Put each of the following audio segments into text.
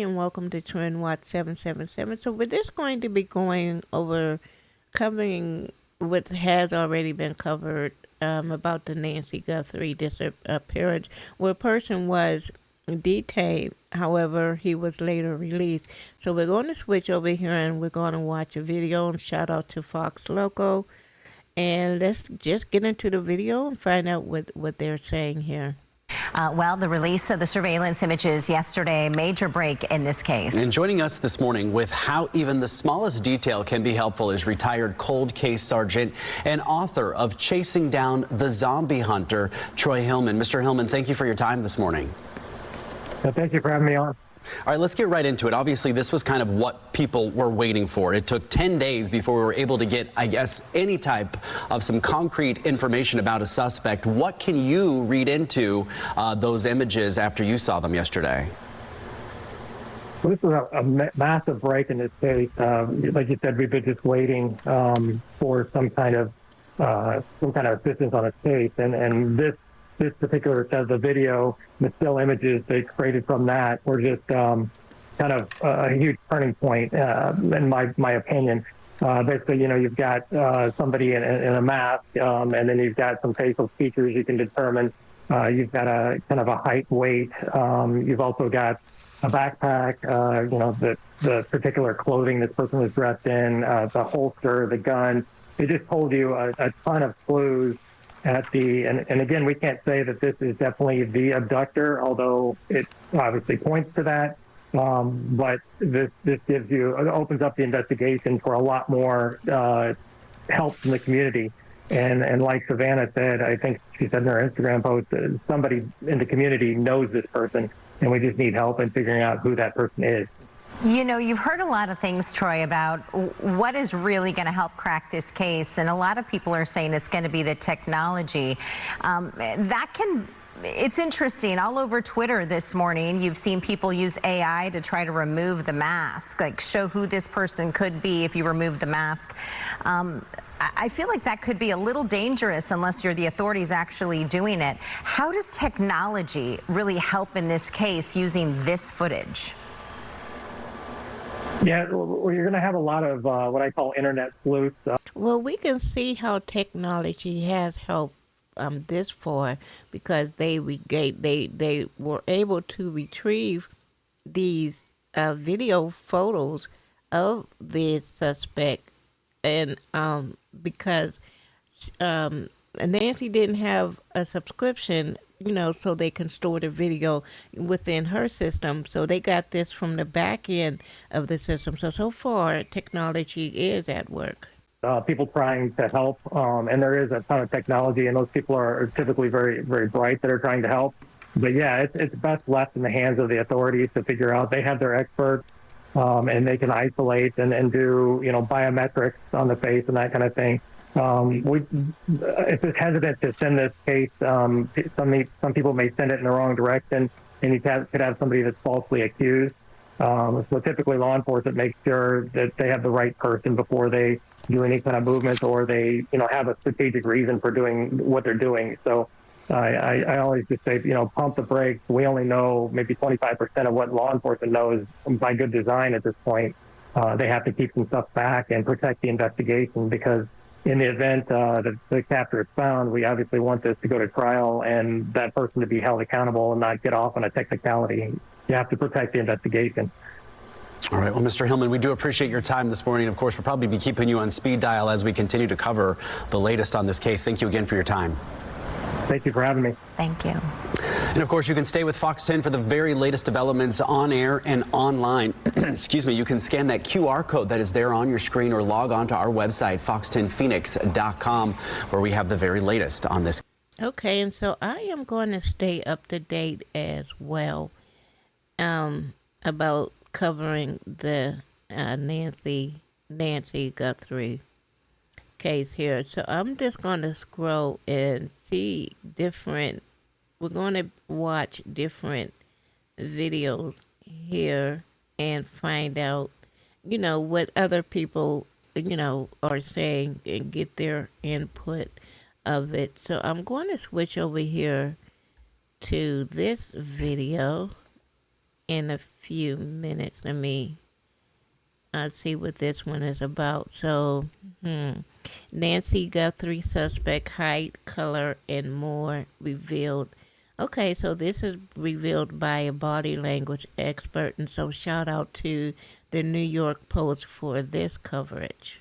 and welcome to Trend Watch 777. So we're just going to be going over covering what has already been covered about the Nancy Guthrie disappearance, where a person was detained. However, he was later released. So we're going to switch over here and we're going to watch a video, and shout out to Fox Local. And let's just get into the video and find out what they're saying here. Well, the release of the surveillance images yesterday, a major break in this case. And joining us this morning with how even the smallest detail can be helpful is retired cold case sergeant and author of Chasing Down the Zombie Hunter, Troy Hillman. Mr. Hillman, thank you for your time this morning. Thank you for having me on. All right, let's get right into it. Obviously, this was kind of what people were waiting for. It took 10 days before we were able to get, I guess, any type of some concrete information about a suspect. What can you read into those images after you saw them yesterday? Well, this was a massive break in this case. Like you said, we've been just waiting for some kind of assistance on this case, and this particular set of the video, the still images they created from that were just kind of a huge turning point, in my opinion. Basically, you've got somebody in a mask, and then you've got some facial features you can determine. You've got a kind of a height, weight. You've also got a backpack, the particular clothing this person was dressed in, the holster, the gun. It just told you a ton of clues and again, we can't say that this is definitely the abductor, although it obviously points to that. But this opens up the investigation for a lot more help from the community. And like Savannah said, I think she said in her Instagram post, somebody in the community knows this person, and we just need help in figuring out who that person is. You know, you've heard a lot of things, Troy, about what is really going to help crack this case, and a lot of people are saying it's going to be the technology. It's interesting. All over Twitter this morning, you've seen people use AI to try to remove the mask, like show who this person could be if you remove the mask. I feel like that could be a little dangerous unless you're the authorities actually doing it. How does technology really help in this case using this footage? Yeah, well, you're going to have a lot of what I call internet sleuths. Well, we can see how technology has helped this far, because they were able to retrieve these video photos of the suspect, and because Nancy didn't have a subscription, so they can store the video within her system. So they got this from the back end of the system. So far, technology is at work. People trying to help, and there is a ton of technology, and those people are typically very, very bright that are trying to help. But yeah, it's best left in the hands of the authorities to figure out. They have their experts, and they can isolate and do, biometrics on the face and that kind of thing. It's just hesitant to send this case. Some people may send it in the wrong direction, and you could have somebody that's falsely accused. So typically law enforcement makes sure that they have the right person before they do any kind of movements, or they, have a strategic reason for doing what they're doing. So I always just say, pump the brakes. We only know maybe 25% of what law enforcement knows by good design at this point. They have to keep some stuff back and protect the investigation, because in the event that the captor is found, we obviously want this to go to trial and that person to be held accountable and not get off on a technicality. You have to protect the investigation. All right. Well, Mr. Hillman, we do appreciate your time this morning. Of course, we'll probably be keeping you on speed dial as we continue to cover the latest on this case. Thank you again for your time. Thank you for having me. Thank you. And of course, you can stay with Fox 10 for the very latest developments on air and online. Excuse me. You can scan that QR code that is there on your screen, or log on to our website, fox10phoenix.com, where we have the very latest on this. Okay, and so I am going to stay up to date as well about covering the Nancy Guthrie case here. So I'm just going to scroll and see we're going to watch different videos here and find out, what other people, are saying, and get their input of it. So I'm going to switch over here to this video, in a few minutes. Let me see what this one is about. So, Nancy Guthrie, suspect, height, color, and more revealed. Okay, so this is revealed by a body language expert, and so shout out to the New York Post for this coverage.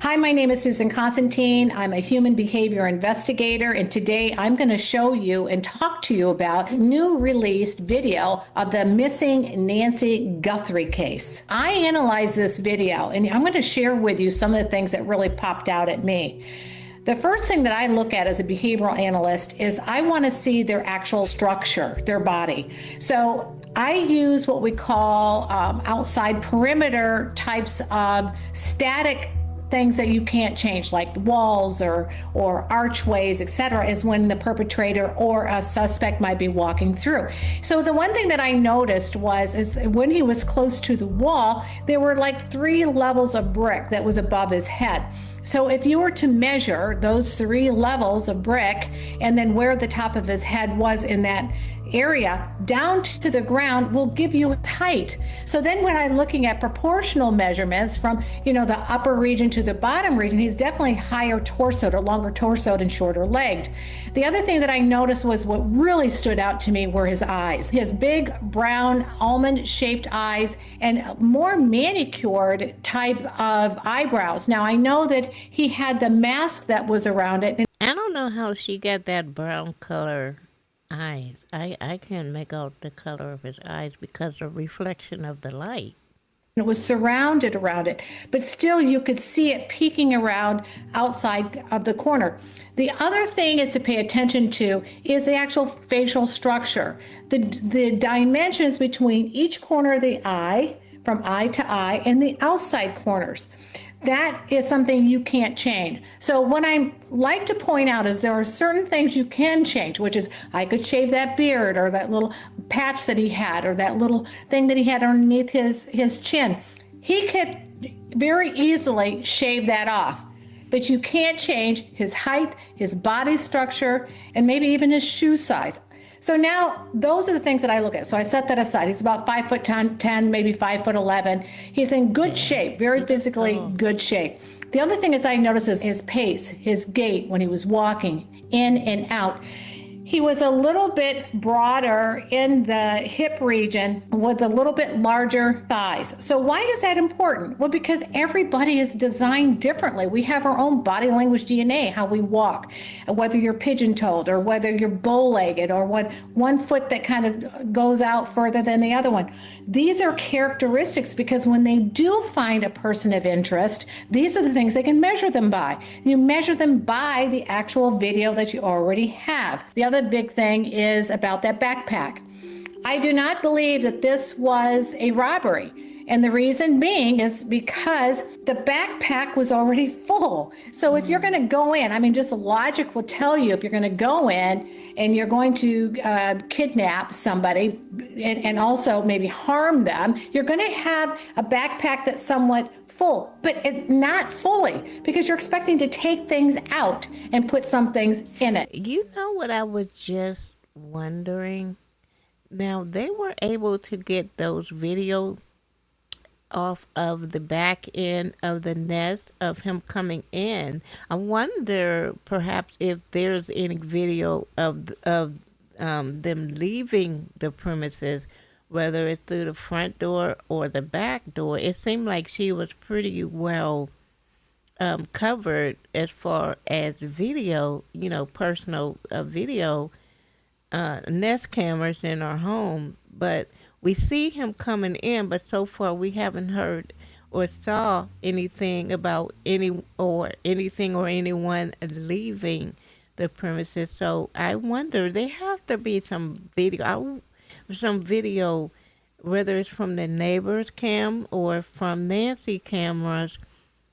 Hi, my name is Susan Constantine. I'm a human behavior investigator, and today I'm going to show you and talk to you about new released video of the missing Nancy Guthrie case. I analyzed this video, and I'm going to share with you some of the things that really popped out at me. The first thing that I look at as a behavioral analyst is I want to see their actual structure, their body. So I use what we call outside perimeter types of static things that you can't change, like walls or archways, etc., is when the perpetrator or a suspect might be walking through. So the one thing that I noticed is when he was close to the wall, there were like 3 levels of brick that was above his head. So if you were to measure those 3 levels of brick and then where the top of his head was in that area down to the ground will give you a height. So then when I'm looking at proportional measurements from, the upper region to the bottom region, he's definitely higher torsoed or longer torsoed and shorter legged. The other thing that I noticed was what really stood out to me were his eyes. His big brown almond shaped eyes and more manicured type of eyebrows. Now I know that he had the mask that was around it. I don't know how she got that brown color eyes. I can't make out the color of his eyes because of reflection of the light. It was surrounded around it, but still you could see it peeking around outside of the corner. The other thing is to pay attention to is the actual facial structure, the dimensions between each corner of the eye, from eye to eye, and the outside corners. That is something you can't change. So what I like to point out is there are certain things you can change, which is I could shave that beard or that little patch that he had or that little thing that he had underneath his chin. He could very easily shave that off, but you can't change his height, his body structure, and maybe even his shoe size. So now those are the things that I look at. So I set that aside. He's about 5'10", maybe 5'11". He's in good shape, very physically good shape. The other thing is I noticed is his pace, his gait when he was walking in and out. He was a little bit broader in the hip region with a little bit larger thighs. So why is that important? Well, because everybody is designed differently. We have our own body language DNA, how we walk, whether you're pigeon-toed or whether you're bow-legged or one foot that kind of goes out further than the other one. These are characteristics because when they do find a person of interest, these are the things they can measure them by. You measure them by the actual video that you already have. The other big thing is about that backpack. I do not believe that this was a robbery. And the reason being is because the backpack was already full. So if you're going to go in, just logic will tell you if you're going to go in and you're going to kidnap somebody and also maybe harm them, you're going to have a backpack that's somewhat full, but not fully because you're expecting to take things out and put some things in it. You know what I was just wondering? Now, they were able to get those video off of the back end of the nest of him coming in. I wonder perhaps if there's any video of them leaving the premises, whether it's through the front door or the back door. It seemed like she was pretty well covered as far as video, personal video, nest cameras in our home, but we see him coming in, but so far we haven't heard or saw anything about anything or anyone leaving the premises. So I wonder, there has to be some video, whether it's from the neighbor's cam or from Nancy cameras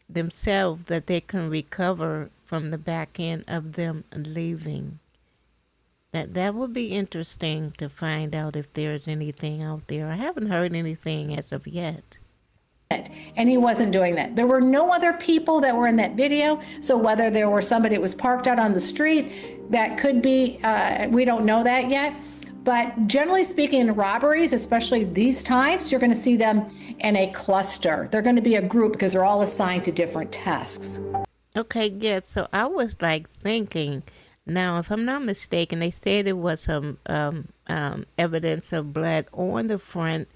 themselves, that they can recover from the back end of them leaving. That would be interesting to find out if there's anything out there. I haven't heard anything as of yet. And he wasn't doing that. There were no other people that were in that video. So whether there were somebody that was parked out on the street, that could be, we don't know that yet. But generally speaking, in robberies, especially these times, you're going to see them in a cluster. They're going to be a group because they're all assigned to different tasks. Okay, yeah. So I was like thinking, now if I'm not mistaken, they said there was some evidence of blood on the front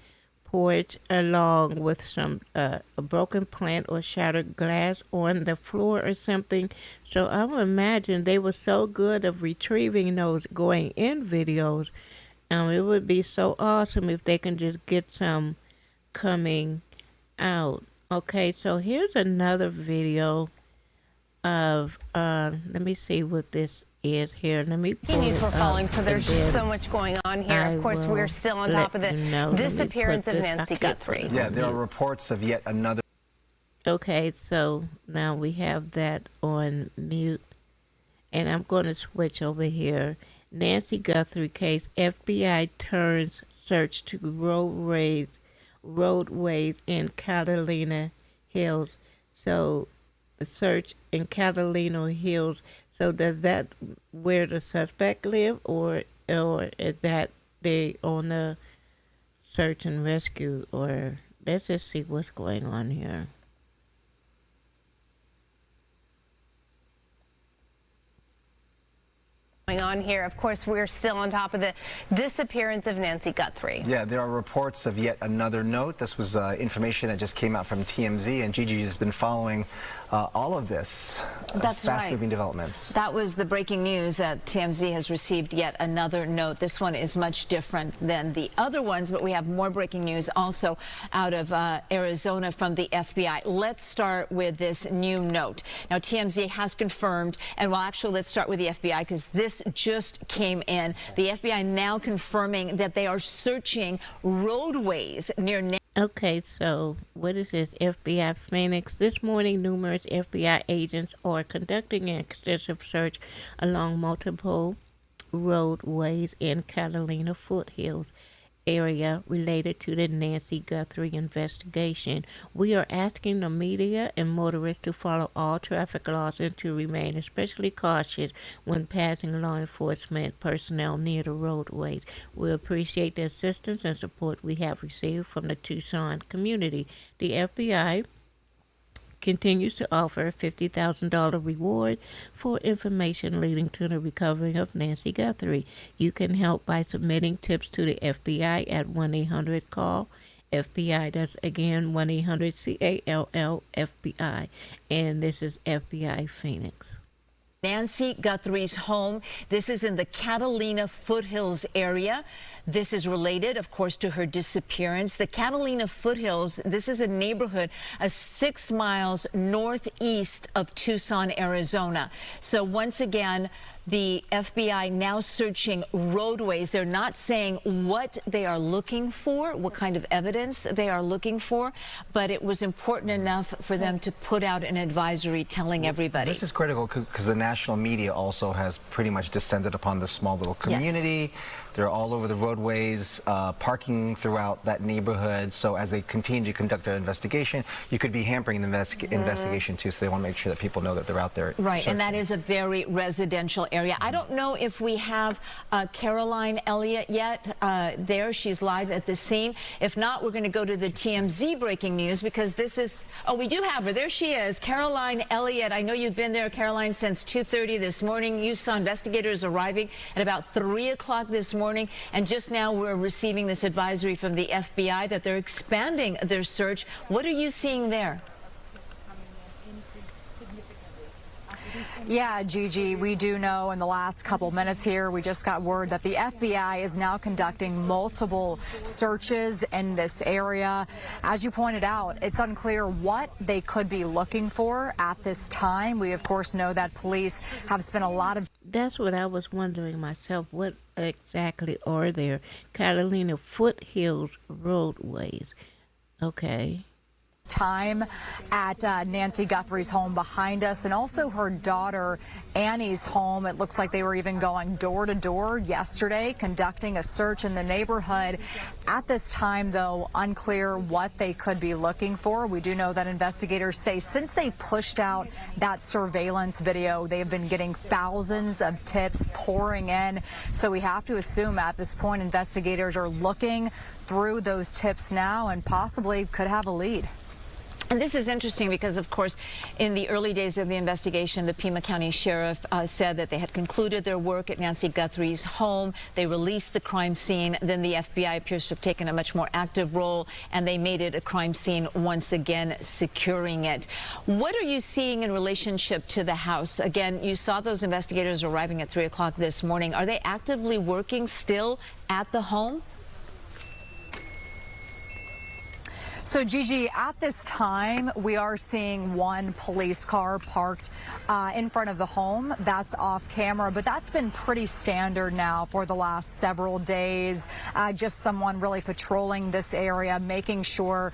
porch, along with some a broken plant or shattered glass on the floor or something. So I would imagine they were so good of retrieving those going in videos. It would be so awesome if they can just get some coming out. Okay, so here's another video of let me see what this is here. Let me pull News it we're up, following, so there's and then so much going on here. Of course, we're still on top of the disappearance of Nancy Guthrie. Yeah, there are reports of yet another. Okay, so now we have that on mute, and I'm going to switch over here. Nancy Guthrie case, FBI turns search to roadways in Catalina Hills. So the search in Catalina Hills. So does that where the suspect live, or is that they on the search and rescue? Or let's just see what's going on here. On here. Of course, we're still on top of the disappearance of Nancy Guthrie. Yeah, there are reports of yet another note. This was information that just came out from TMZ, and Gigi has been following all of this. That's fast-moving right. developments. That was the breaking news that TMZ has received yet another note. This one is much different than the other ones, but we have more breaking news also out of Arizona from the FBI. Let's start with this new note. Now, TMZ has confirmed, and well, actually, let's start with the FBI because this just came in. The FBI now confirming that they are searching roadways near. Okay, so what is this? FBI Phoenix. This morning, numerous FBI agents are conducting an extensive search along multiple roadways in Catalina Foothills area related to the Nancy Guthrie investigation. We are asking the media and motorists to follow all traffic laws and to remain especially cautious when passing law enforcement personnel near the roadways. We appreciate the assistance and support we have received from the Tucson community. The FBI continues to offer a $50,000 reward for information leading to the recovery of Nancy Guthrie. You can help by submitting tips to the FBI at 1-800-CALL FBI. That's again 1-800-CALL-FBI. And this is FBI Phoenix. Nancy Guthrie's home. This is in the Catalina Foothills area. This is related, of course, to her disappearance. The Catalina Foothills, this is a neighborhood 6 miles northeast of Tucson, Arizona. So once again, the FBI now searching roadways. They're not saying what they are looking for, what kind of evidence they are looking for, but it was important enough for them to put out an advisory telling everybody. This is critical because the national media also has pretty much descended upon this small little community. Yes. They're all over the roadways, parking throughout that neighborhood. So as they continue to conduct their investigation, you could be hampering the investigation too. So they want to make sure that people know that they're out there. Right, searching. And that is a very residential area. I don't know if we have Caroline Elliott yet there. She's live at the scene. If not, we're going to go to the TMZ breaking news because this is, oh, we do have her. There she is, Caroline Elliott. I know you've been there, Caroline, since 2:30 this morning. You saw investigators arriving at about 3 o'clock this morning. And just now we're receiving this advisory from the FBI that they're expanding their search. What are you seeing there? Yeah, Gigi, we do know in the last couple minutes here, we just got word that the FBI is now conducting multiple searches in this area. As you pointed out, it's unclear what they could be looking for at this time. We, of course, know that police have spent a lot of... That's what I was wondering myself. What exactly are there? Catalina Foothills roadways. Okay. time at Nancy Guthrie's home behind us, and also her daughter Annie's home. It looks like they were even going door to door yesterday, conducting a search in the neighborhood. At this time, though, unclear what they could be looking for. We do know that investigators say since they pushed out that surveillance video, they have been getting thousands of tips pouring in. So we have to assume at this point investigators are looking through those tips now and possibly could have a lead. And this is interesting because, of course, in the early days of the investigation, the Pima County Sheriff said that they had concluded their work at Nancy Guthrie's home. They released the crime scene. Then the FBI appears to have taken a much more active role, and they made it a crime scene once again, securing it. What are you seeing in relationship to the house? Again, you saw those investigators arriving at 3 o'clock this morning. Are they actively working still at the home? So, Gigi, at this time, we are seeing one police car parked in front of the home. That's off camera, but that's been pretty standard now for the last several days. Just someone really patrolling this area, making sure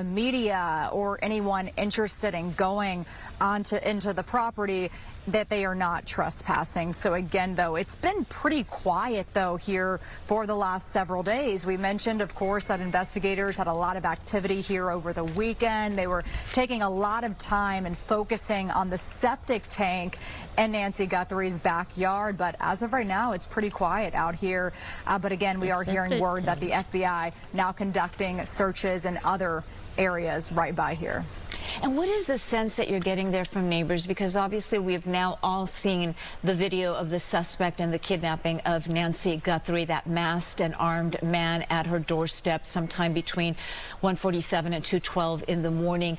media or anyone interested in going into the property that they are not trespassing. So again, though, it's been pretty quiet, though, here for the last several days. We mentioned, of course, that investigators had a lot of activity here over the weekend. They were taking a lot of time and focusing on the septic tank in Nancy Guthrie's backyard. But as of right now, it's pretty quiet out here. But again, we are hearing word that the FBI now conducting searches in other areas right by here. And what is the sense that you're getting there from neighbors? Because obviously we have now all seen the video of the suspect in the kidnapping of Nancy Guthrie, that masked and armed man at her doorstep sometime between 1:47 and 2:12 in the morning.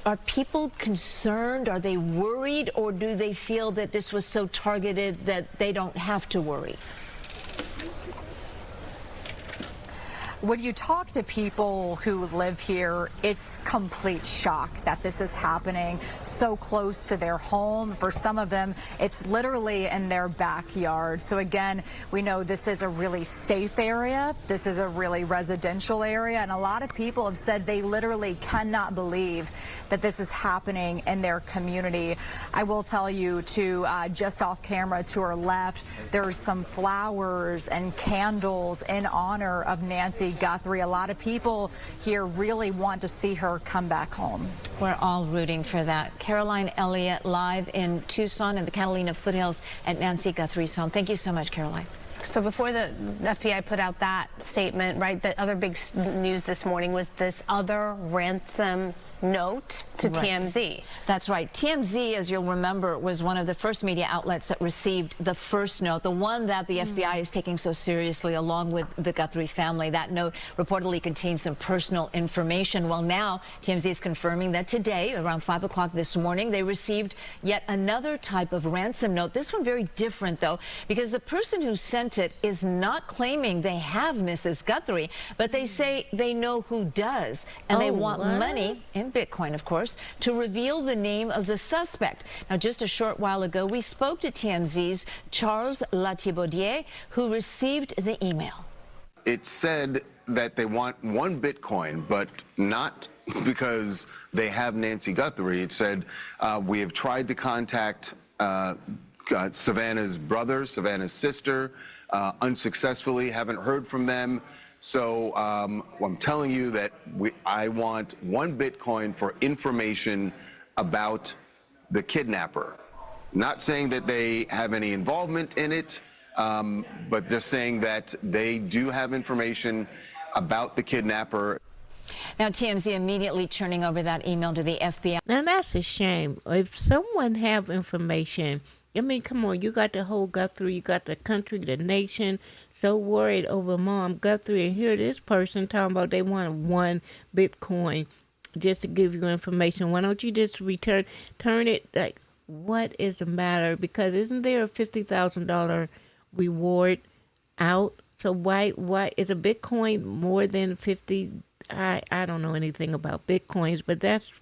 Are people concerned? Are they worried? Or do they feel that this was so targeted that they don't have to worry? When you talk to people who live here, it's complete shock that this is happening so close to their home. For some of them, it's literally in their backyard. So again, we know this is a really safe area. This is a really residential area. And a lot of people have said they literally cannot believe that this is happening in their community. I will tell you, just off camera to her left, there's some flowers and candles in honor of Nancy Guthrie. A lot of people here really want to see her come back home. We're all rooting for that. Caroline Elliott live in Tucson in the Catalina foothills at Nancy Guthrie's home. Thank you so much, Caroline. So before the FBI put out that statement, right, the other big news this morning was this other ransom note to TMZ. That's right. TMZ, as you'll remember, was one of the first media outlets that received the first note, the one that the FBI is taking so seriously, along with the Guthrie family. That note reportedly contains some personal information. Well, now TMZ is confirming that today, around 5 o'clock this morning, they received yet another type of ransom note. This one very different, though, because the person who sent it is not claiming they have Mrs. Guthrie, but they say they know who does, and they want money in Bitcoin, of course, to reveal the name of the suspect. Now, just a short while ago, we spoke to TMZ's Charles Latibaudier, who received the email. It said that they want 1 Bitcoin, but not because they have Nancy Guthrie. It said, we have tried to contact Savannah's brother, Savannah's sister, unsuccessfully, haven't heard from them. So I'm telling you that I want 1 Bitcoin for information about the kidnapper. Not saying that they have any involvement in it, but just saying that they do have information about the kidnapper. Now, TMZ immediately turning over that email to the FBI. Now, that's a shame. If someone have information, I mean, come on, you got the whole Guthrie, you got the country, the nation, so worried over Mom Guthrie, and here this person talking about they want 1 Bitcoin just to give you information. Why don't you just turn it, like, what is the matter? Because isn't there a $50,000 reward out? So why is a Bitcoin more than 50? I don't know anything about Bitcoins, but that's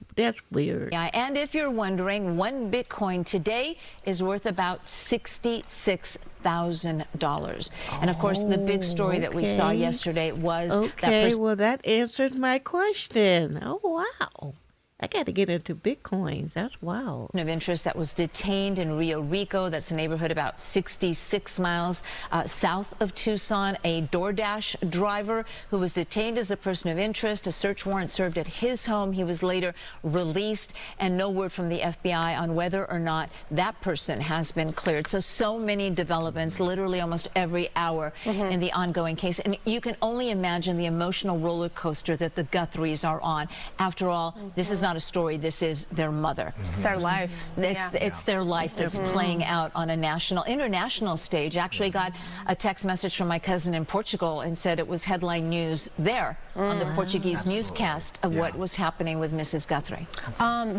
weird. Yeah, and if you're wondering, one Bitcoin today is worth about $66,000. And of course, the big story that we saw yesterday was okay. Well, that answers my question. Oh wow. I got to get into Bitcoins. That's wild. Of interest that was detained in Rio Rico. That's a neighborhood about 66 miles south of Tucson. A DoorDash driver who was detained as a person of interest. A search warrant served at his home. He was later released, and no word from the FBI on whether or not that person has been cleared. So many developments, literally almost every hour in the ongoing case. And you can only imagine the emotional roller coaster that the Guthries are on. After all, this is not a story. This is their mother. It's their life. It's their life that's playing out on a international stage. Actually got a text message from my cousin in Portugal and said it was headline news there on the Portuguese newscast of what was happening with Mrs. Guthrie.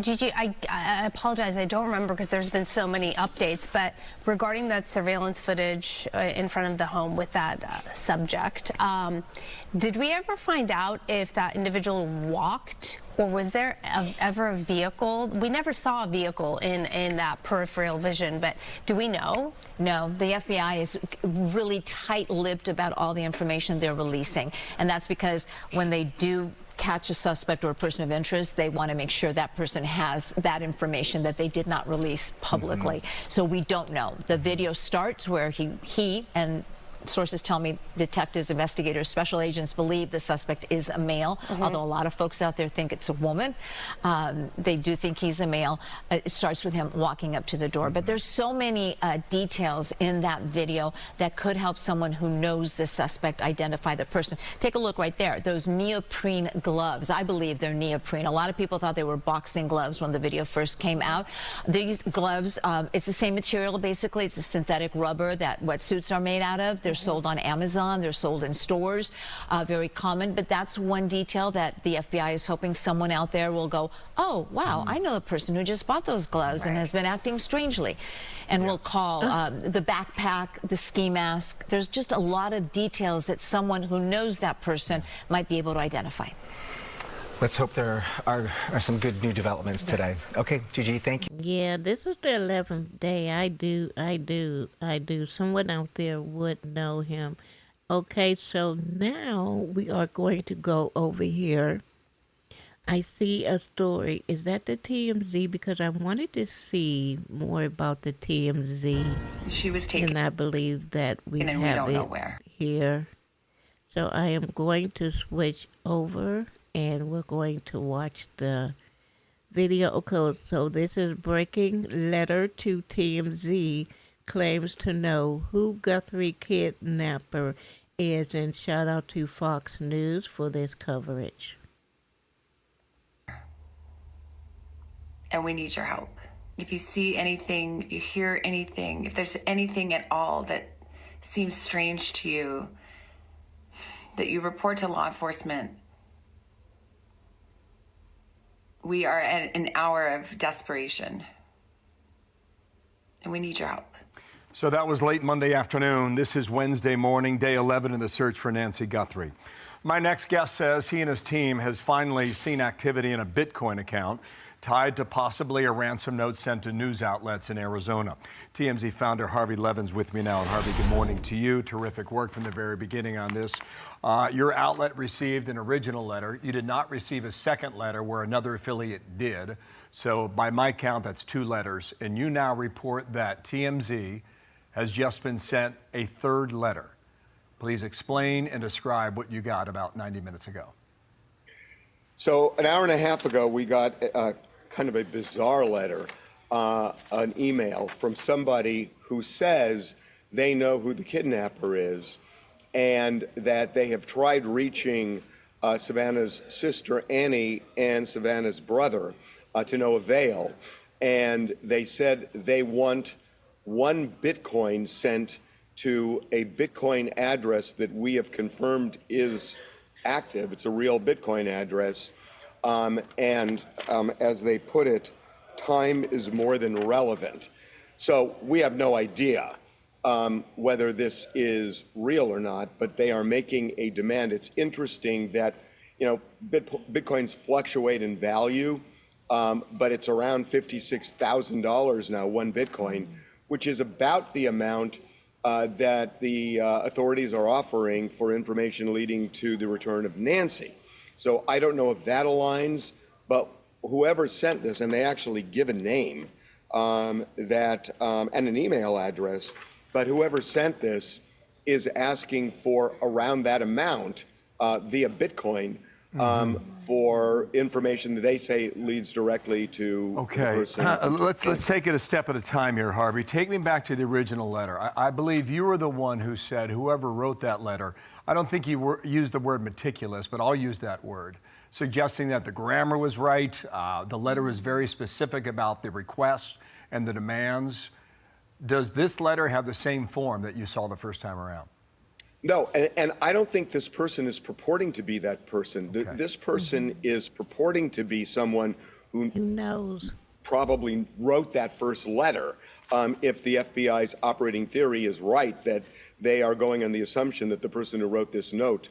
Gigi, I apologize. I don't remember because there's been so many updates, but regarding that surveillance footage in front of the home with that subject, did we ever find out if that individual walked, or was there ever a vehicle? We never saw a vehicle in that peripheral vision, but do we know? No, the FBI is really tight-lipped about all the information they're releasing, and that's because when they do catch a suspect or a person of interest, they want to make sure that person has that information that they did not release publicly. So we don't know. The video starts where he and sources tell me detectives, investigators, special agents believe the suspect is a male, although a lot of folks out there think it's a woman. They do think he's a male. It starts with him walking up to the door. But there's so many details in that video that could help someone who knows the suspect identify the person. Take a look right there. Those neoprene gloves. I believe they're neoprene. A lot of people thought they were boxing gloves when the video first came out. These gloves, it's the same material basically. It's a synthetic rubber that wetsuits are made out of. They're sold on Amazon. They're sold in stores. Very common. But that's one detail that the FBI is hoping someone out there will go, oh, wow, I know a person who just bought those gloves and has been acting strangely. And we'll call the backpack, the ski mask. There's just a lot of details that someone who knows that person might be able to identify. Let's hope there are some good new developments today. Okay, Gigi, thank you. Yeah, this is the 11th day. I do. Someone out there would know him. Okay, so now we are going to go over here. I see a story. Is that the TMZ? Because I wanted to see more about the TMZ. She was taken. And I believe that we have we don't know it where. here. So I am going to switch over and we're going to watch the video. Okay, so this is breaking letter to TMZ claims to know who Guthrie kidnapper is, and shout out to Fox News for this coverage. And we need your help. If you see anything, if you hear anything, if there's anything at all that seems strange to you, that you report to law enforcement. We are at an hour of desperation, and we need your help. So that was late Monday afternoon. This is Wednesday morning, day 11 in the search for Nancy Guthrie. My next guest says he and his team has finally seen activity in a Bitcoin account tied to possibly a ransom note sent to news outlets in Arizona. TMZ founder Harvey Levin's with me now. And Harvey, good morning to you. Terrific work from the very beginning on this. Your outlet received an original letter. You did not receive a second letter where another affiliate did. So by my count, that's 2 letters. And you now report that TMZ has just been sent a third letter. Please explain and describe what you got about 90 minutes ago. So an hour and a half ago, we got kind of a bizarre letter, an email from somebody who says they know who the kidnapper is and that they have tried reaching Savannah's sister Annie and Savannah's brother to no avail. And they said they want 1 Bitcoin sent to a Bitcoin address that we have confirmed is active. It's a real Bitcoin address. As they put it, time is more than relevant. So we have no idea whether this is real or not, but they are making a demand. It's interesting that Bitcoins fluctuate in value, but it's around $56,000 now, one Bitcoin, which is about the amount that the authorities are offering for information leading to the return of Nancy. So I don't know if that aligns, but whoever sent this, and they actually give a name and an email address, but whoever sent this is asking for around that amount via Bitcoin for information that they say leads directly to the person. Let's take it a step at a time here, Harvey. Take me back to the original letter. I believe you were the one who said whoever wrote that letter, I don't think you used the word meticulous, but I'll use that word, suggesting that the grammar was right, the letter was very specific about the requests and the demands. Does this letter have the same form that you saw the first time around? No, and I don't think this person is purporting to be that person. Okay. This person is purporting to be someone who knows, probably wrote that first letter. If the FBI's operating theory is right, that they are going on the assumption that the person who wrote this note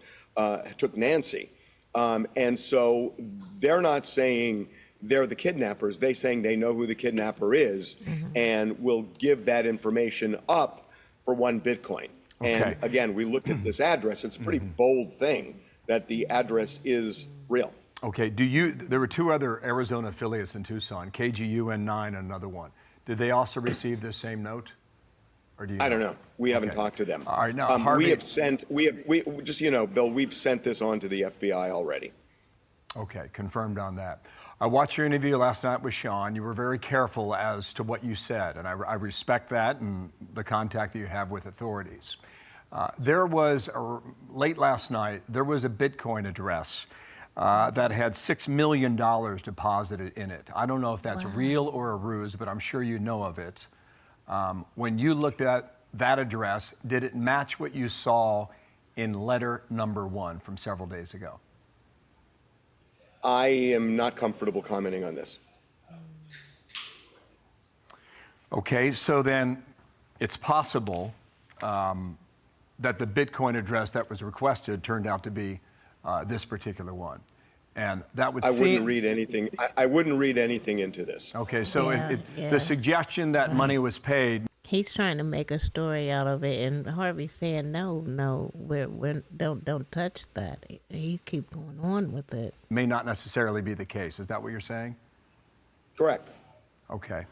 took Nancy. And so they're not saying they're the kidnappers. They're saying they know who the kidnapper is and will give that information up for one Bitcoin. Okay. And again, we looked at this address. It's a pretty bold thing that the address is real. Okay. There were two other Arizona affiliates in Tucson, KGUN9 and another one. Did they also receive this same note? Or do you know? I don't know. We haven't talked to them. All right. Now, Harvey, just, Bill, we've sent this on to the FBI already. Okay. Confirmed on that. I watched your interview last night with Sean. You were very careful as to what you said, and I respect that and the contact that you have with authorities. Late last night, there was a Bitcoin address that had $6 million deposited in it. I don't know if that's real or a ruse, but I'm sure you know of it. When you looked at that address, did it match what you saw in letter number 1 from several days ago? I am not comfortable commenting on this. Okay, so then it's possible that the Bitcoin address that was requested turned out to be this particular one. And that would wouldn't read anything. I wouldn't read anything into this. Okay, so the suggestion that money was paid. He's trying to make a story out of it, and Harvey's saying, no, don't touch that. He keep going on with it. May not necessarily be the case. Is that what you're saying? Correct. Okay.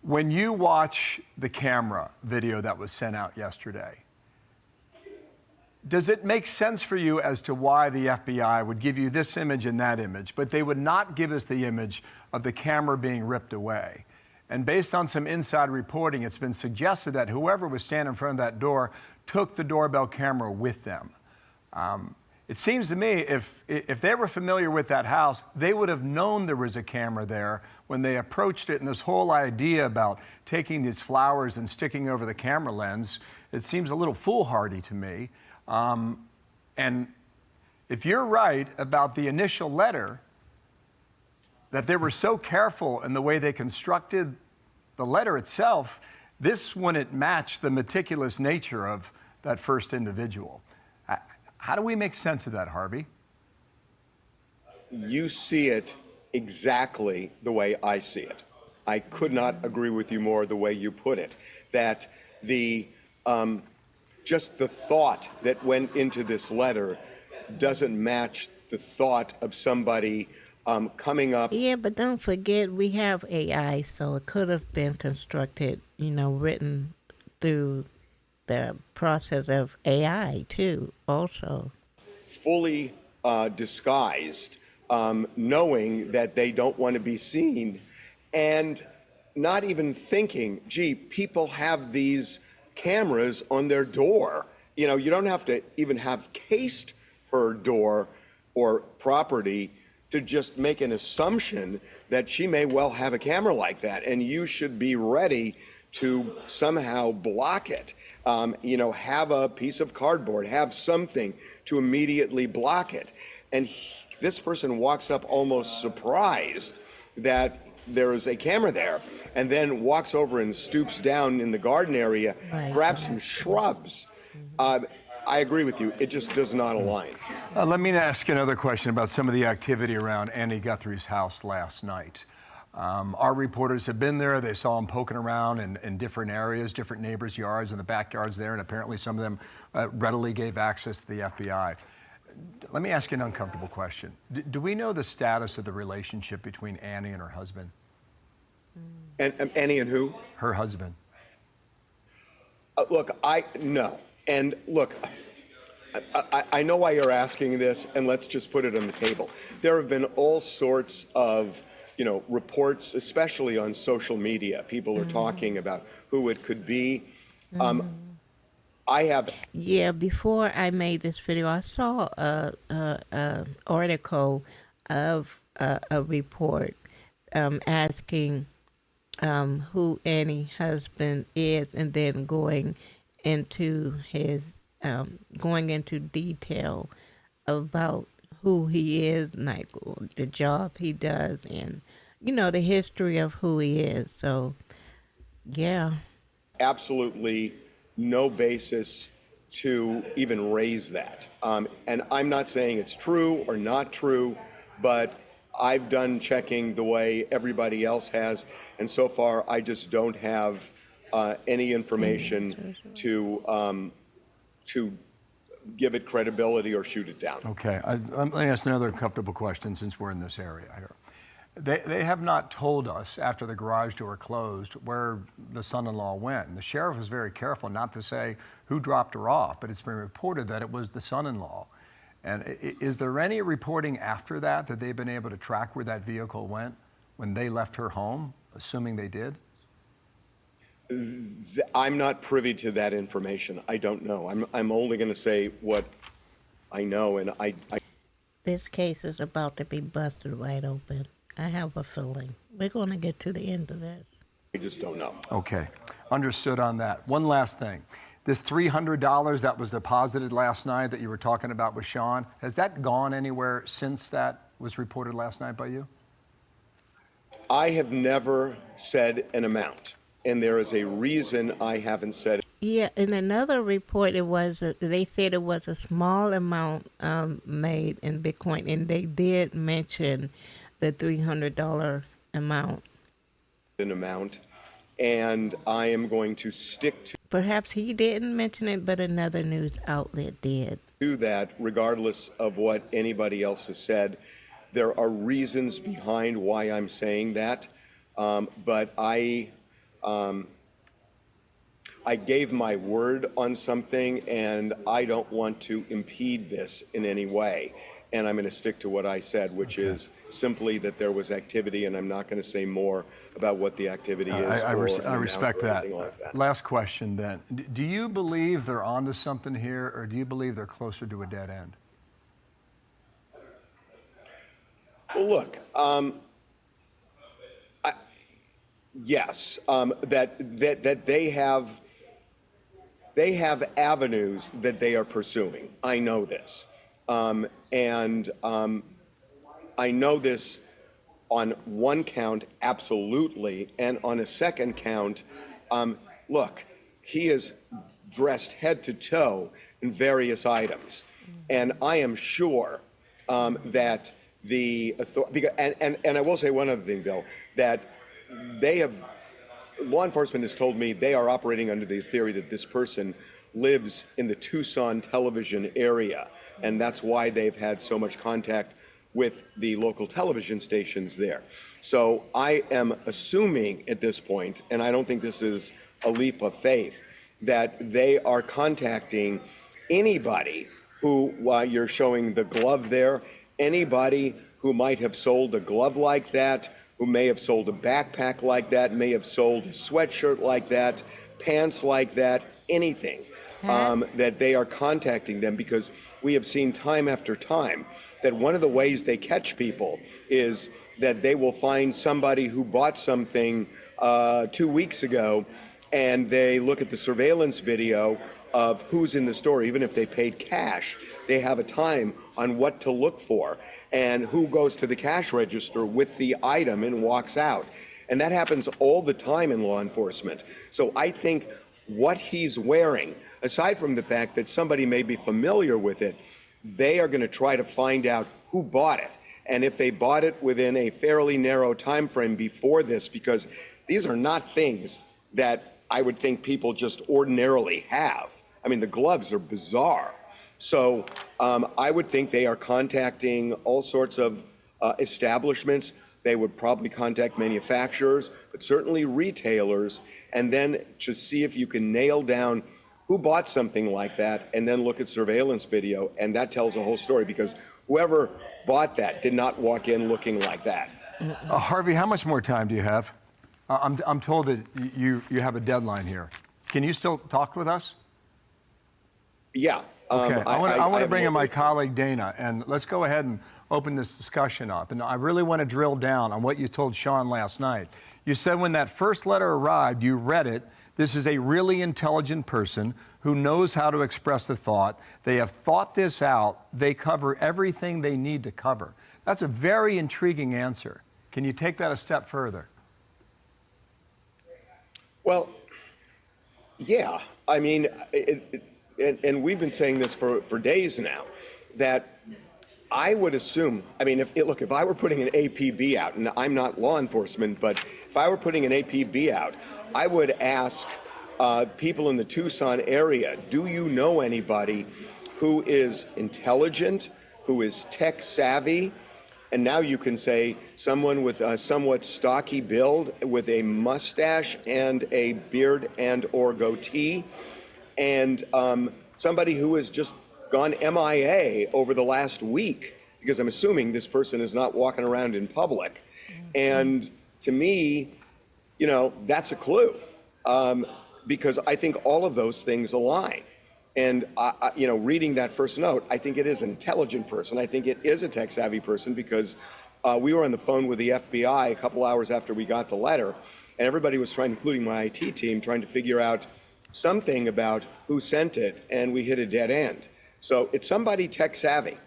When you watch the camera video that was sent out yesterday, does it make sense for you as to why the FBI would give you this image and that image, but they would not give us the image of the camera being ripped away? And based on some inside reporting, it's been suggested that whoever was standing in front of that door took the doorbell camera with them. It seems to me if they were familiar with that house, they would have known there was a camera there when they approached it. And this whole idea about taking these flowers and sticking over the camera lens, it seems a little foolhardy to me. And if you're right about the initial letter, that they were so careful in the way they constructed the letter itself, this wouldn't match the meticulous nature of that first individual. How do we make sense of that, Harvey? You see it exactly the way I see it. I could not agree with you more the way you put it, that just the thought that went into this letter doesn't match the thought of somebody coming up. Yeah, but don't forget we have AI, so it could have been constructed, written through the process of AI too, also. Fully disguised, knowing that they don't want to be seen, and not even thinking, gee, people have these cameras on their door. You don't have to even have cased her door or property to just make an assumption that she may well have a camera like that, and you should be ready to somehow block it. Have a piece of cardboard, have something to immediately block it. And this person walks up almost surprised that there is a camera there, and then walks over and stoops down in the garden area, grabs some shrubs. I agree with you. It just does not align. Let me ask you another question about some of the activity around Annie Guthrie's house last night. Our reporters have been there. They saw him poking around in different areas, different neighbors' yards and the backyards there, and apparently some of them readily gave access to the FBI. Let me ask you an uncomfortable question. Do we know the status of the relationship between Annie and her husband? And Annie and who? Her husband. Look, no. And look, I know why you're asking this, and let's just put it on the table. There have been all sorts of, reports, especially on social media. People are talking about who it could be. I have. Yeah, before I made this video, I saw a article of a report asking who Annie's husband is, and then going into detail about who he is, like the job he does, and the history of who he is. So, yeah. Absolutely no basis to even raise that. And I'm not saying it's true or not true, but I've done checking the way everybody else has, and so far I just don't have any information to give it credibility or shoot it down. Okay, let me ask another comfortable question since we're in this area here. They have not told us after the garage door closed where the son-in-law went. And the sheriff was very careful not to say who dropped her off, but it's been reported that it was the son-in-law. And is there any reporting after that they've been able to track where that vehicle went when they left her home, assuming they did? I'm not privy to that information. I don't know. I'm only going to say what I know, and I. This case is about to be busted wide open. I have a feeling we're going to get to the end of this. I just don't know. Okay, understood on that. One last thing. This $300 that was deposited last night that you were talking about with Sean, has that gone anywhere since that was reported last night by you? I have never said an amount, and there is a reason I haven't said it. Yeah, in another report, they said it was a small amount made in Bitcoin, and they did mention the $300 amount. An amount, and I am going to stick to. Perhaps he didn't mention it, but another news outlet did. Do that regardless of what anybody else has said. There are reasons behind why I'm saying that, but I gave my word on something, and I don't want to impede this in any way. And I'm going to stick to what I said, which is simply that there was activity, and I'm not going to say more about what the activity is. I respect that. Like that. Last question then. Do you believe they're onto something here, or do you believe they're closer to a dead end? Well, look, yes, that they have avenues that they are pursuing. I know this. And I know this on one count, absolutely, and on a second count, look, he is dressed head to toe in various items, and I am sure that the and I will say one other thing, Bill, that law enforcement has told me they are operating under the theory that this person lives in the Tucson television area, and that's why they've had so much contact with the local television stations there. So I am assuming at this point, and I don't think this is a leap of faith, that they are contacting anybody who, while you're showing the glove there, anybody who might have sold a glove like that, who may have sold a backpack like that, may have sold a sweatshirt like that, pants like that, anything. That they are contacting them, because we have seen time after time that one of the ways they catch people is that they will find somebody who bought something 2 weeks ago, and they look at the surveillance video of who's in the store. Even if they paid cash, they have a time on what to look for and who goes to the cash register with the item and walks out. And that happens all the time in law enforcement. So I think what he's wearing, aside from the fact that somebody may be familiar with it, they are going to try to find out who bought it. And if they bought it within a fairly narrow time frame before this, because these are not things that I would think people just ordinarily have. I mean, the gloves are bizarre. So I would think they are contacting all sorts of establishments. They would probably contact manufacturers, but certainly retailers, and then to see if you can nail down who bought something like that, and then look at surveillance video, and that tells a whole story, because whoever bought that did not walk in looking like that. Harvey, how much more time do you have? I'm told that you have a deadline here. Can you still talk with us? Yeah. Okay. I want to bring in my colleague Dana, and let's go ahead and open this discussion up. And I really want to drill down on what you told Sean last night. You said when that first letter arrived, you read it. This is a really intelligent person who knows how to express the thought. They have thought this out. They cover everything they need to cover. That's a very intriguing answer. Can you take that a step further? Well, yeah. I mean, and we've been saying this for days now, that I would assume, I mean, if I were putting an APB out, and I'm not law enforcement, but if I were putting an APB out, I would ask people in the Tucson area, do you know anybody who is intelligent, who is tech savvy? And now you can say someone with a somewhat stocky build, with a mustache and a beard and or goatee, and somebody who has just gone MIA over the last week, because I'm assuming this person is not walking around in public. And to me, you know, that's a clue, because I think all of those things align. And, you know, reading that first note, I think it is an intelligent person. I think it is a tech-savvy person, because we were on the phone with the FBI a couple hours after we got the letter, and everybody was trying, including my IT team, trying to figure out something about who sent it, and we hit a dead end. So it's somebody tech-savvy,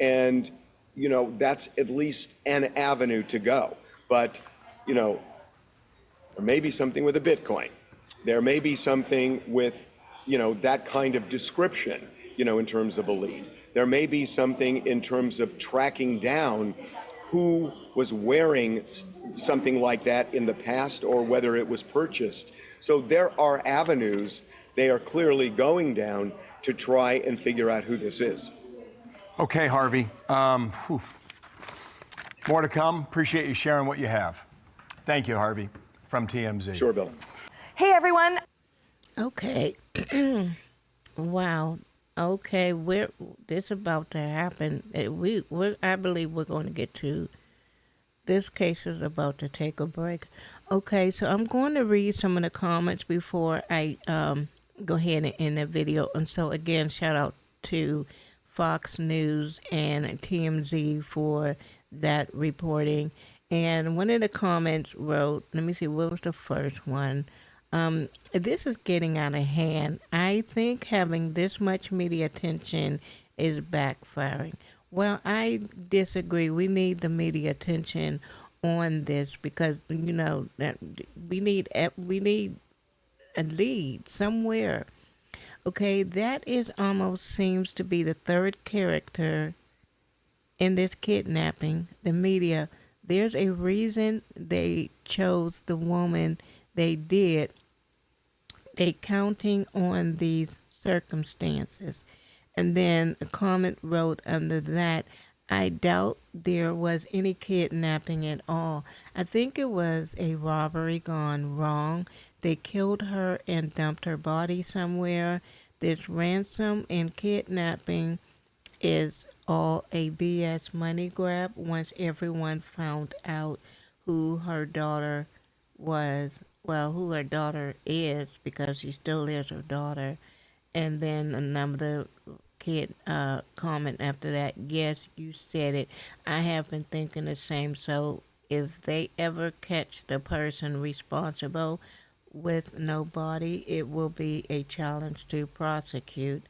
and, you know, that's at least an avenue to go. But, you know, there may be something with a Bitcoin. There may be something with, you know, that kind of description, you know, in terms of a lead. There may be something in terms of tracking down who was wearing something like that in the past, or whether it was purchased. So there are avenues they are clearly going down to try and figure out who this is. Okay, Harvey. More to come. Appreciate you sharing what you have. Thank you, Harvey, from TMZ. Sure, Bill. Hey, everyone. Okay. Wow. Okay, this about to happen. I believe we're going to get to this case is about to take a break. Okay, so I'm going to read some of the comments before I go ahead and end the video. And so again, shout out to Fox News and TMZ for that reporting. And one of the comments wrote, let me see, what was the first one? This is getting out of hand. I think having this much media attention is backfiring. Well, I disagree. We need the media attention on this, because, you know, that we need a lead somewhere. Okay, that is almost seems to be the third character in this kidnapping. The media. There's a reason they chose the woman they did. They counting on these circumstances. And then a comment wrote under that, I doubt there was any kidnapping at all. I think it was a robbery gone wrong. They killed her and dumped her body somewhere. This ransom and kidnapping is all a BS money grab once everyone found out who her daughter was. Well, who her daughter is, because she still is her daughter. And then another kid comment after that, yes, you said it. I have been thinking the same. So if they ever catch the person responsible with no body, it will be a challenge to prosecute.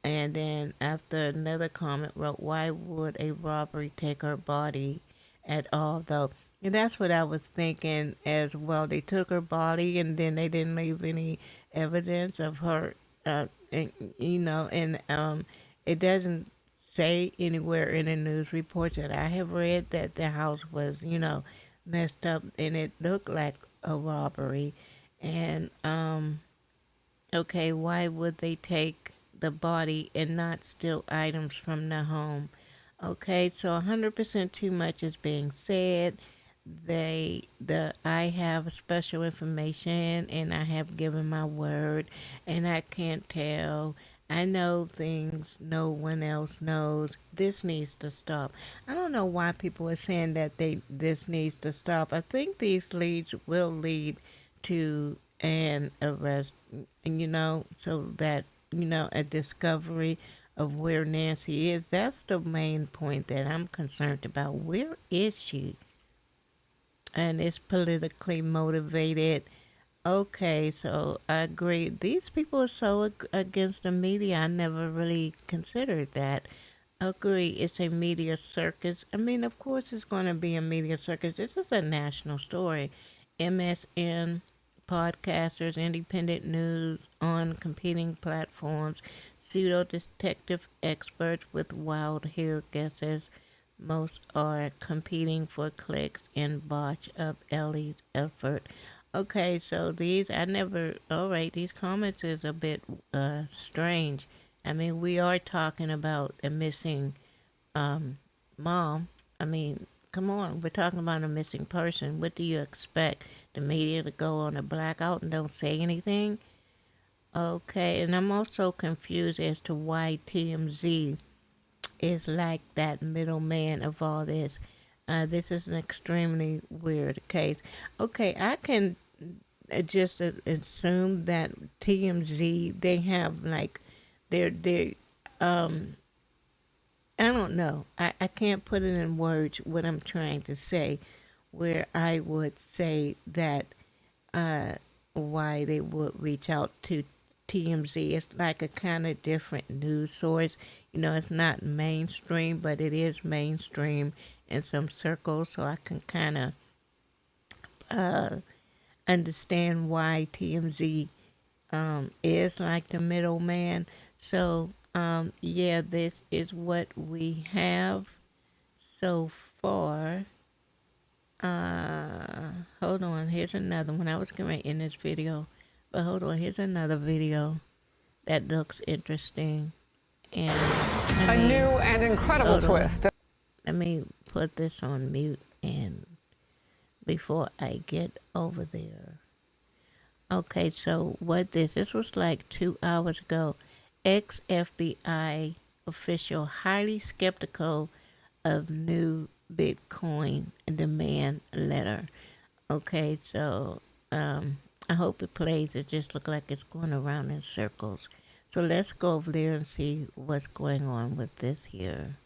And then after another comment wrote, why would a robbery take her body at all, though? And that's what I was thinking as well. They took her body and then they didn't leave any evidence of her, and, and it doesn't say anywhere in the news reports that I have read that the house was, messed up and it looked like a robbery. And, okay, why would they take the body and not steal items from the home? Okay, so 100% too much is being said. I have special information and I have given my word and I can't tell. I know things no one else knows. This needs to stop. I don't know why people are saying that this needs to stop. I think these leads will lead to an arrest, so that, a discovery of where Nancy is. That's the main point that I'm concerned about. Where is she? And it's politically motivated. Okay, so I agree. These people are so against the media. I never really considered that. Agree, it's a media circus. I mean, of course, it's going to be a media circus. This is a national story. MSN, podcasters, independent news on competing platforms, pseudo detective experts with wild hair guesses. Most are competing for clicks and botch up Ellie's effort. Okay, so these comments is a bit strange. I mean, we are talking about a missing mom. I mean, come on, we're talking about a missing person. What do you expect? The media to go on a blackout and don't say anything? Okay, and I'm also confused as to why TMZ is like that middleman of all this. This is an extremely weird case. Okay, I can just assume that TMZ, they have like they're I don't know. I can't put it in words what I'm trying to say, where I would say that why they would reach out to TMZ. It's like a kind of different news source. It's not mainstream, but it is mainstream in some circles, so I can kind of understand why TMZ is like the middleman. So, this is what we have so far. Hold on, here's another one. I was going to end this video, but hold on, here's another video that looks interesting. And a new and incredible twist. Let me put this on mute and before I get over there. Okay, so this was like 2 hours ago. Ex-FBI official highly skeptical of new Bitcoin demand letter. Okay, so I hope it plays. It just looks like it's going around in circles. So let's go over there and see what's going on with this here.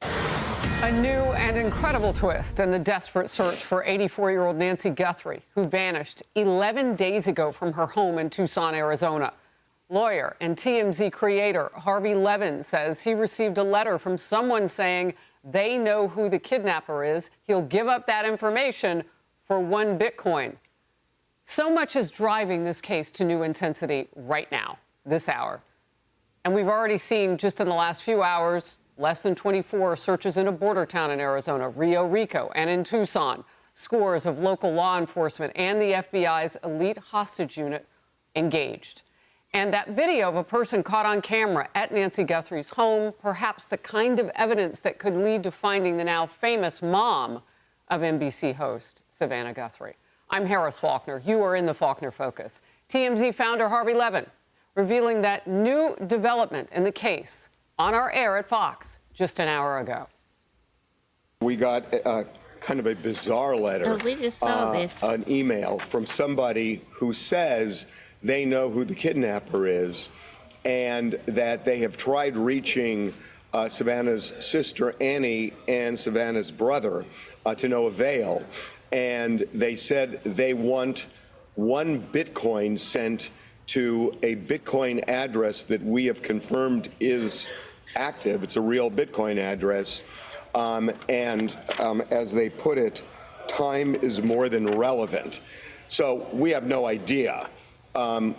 A new and incredible twist in the desperate search for 84-year-old Nancy Guthrie, who vanished 11 days ago from her home in Tucson, Arizona. Lawyer and TMZ creator Harvey Levin says he received a letter from someone saying they know who the kidnapper is. He'll give up that information for 1 Bitcoin. So much is driving this case to new intensity right now, this hour. And we've already seen just in the last few hours, less than 24 searches in a border town in Arizona, Rio Rico, and in Tucson. Scores of local law enforcement and the FBI's elite hostage unit engaged. And that video of a person caught on camera at Nancy Guthrie's home, perhaps the kind of evidence that could lead to finding the now famous mom of NBC host Savannah Guthrie. I'm Harris Faulkner. You are in the Faulkner Focus. TMZ founder Harvey Levin revealing that new development in the case on our air at Fox just an hour ago. We got kind of a bizarre letter. We just saw this. An email from somebody who says they know who the kidnapper is and that they have tried reaching Savannah's sister Annie and Savannah's brother to no avail. And they said they want 1 Bitcoin sent to a Bitcoin address that we have confirmed is active. It's a real Bitcoin address. As they put it, time is more than relevant. So we have no idea